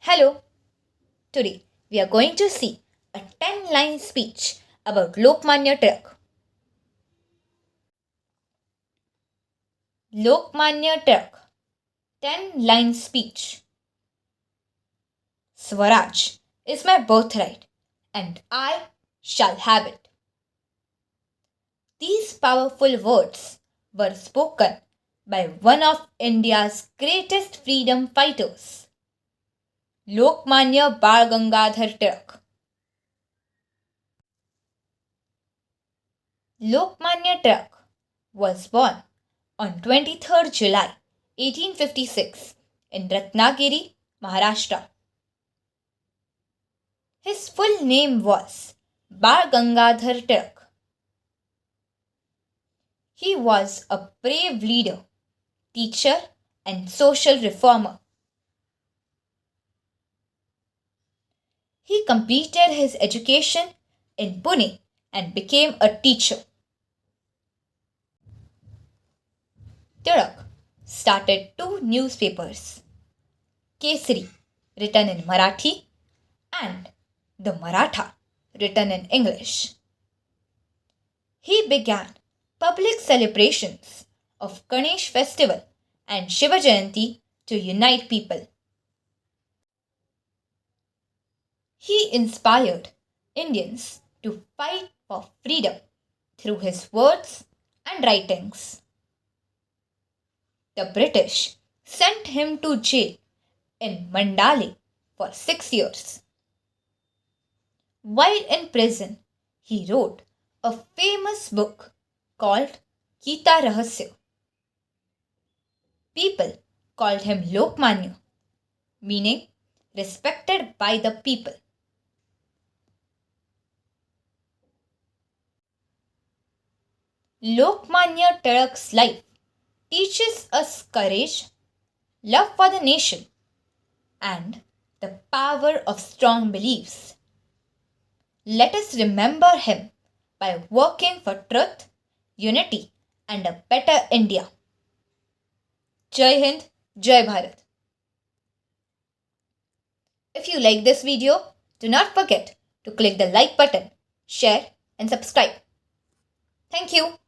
Hello, today we are going to see a 10-line speech about Lokmanya Tilak. Lokmanya Tilak, 10-line speech. Swaraj is my birthright and I shall have it. These powerful words were spoken by one of India's greatest freedom fighters, Lokmanya Gangadhar Tilak. Lokmanya Tilak was born on 23rd July 1856 in Ratnagiri, Maharashtra. His full name was Gangadhar Tilak. He was a brave leader, teacher, and social reformer. He completed his education in Pune and became a teacher. Tilak started two newspapers, Kesari, written in Marathi, and the Maratha, written in English. He began public celebrations of Ganesh festival and Shiva Jayanti to unite people. He inspired Indians to fight for freedom through his words and writings. The British sent him to jail in Mandale for 6 years. While in prison, he wrote a famous book called Gita Rahasya. People called him Lokmanya, meaning respected by the people. Lokmanya Tilak's life teaches us courage, love for the nation, and the power of strong beliefs. Let us remember him by working for truth, unity, and a better India. Jai Hind, Jai Bharat. If you like this video, do not forget to click the like button, share, and subscribe. Thank you.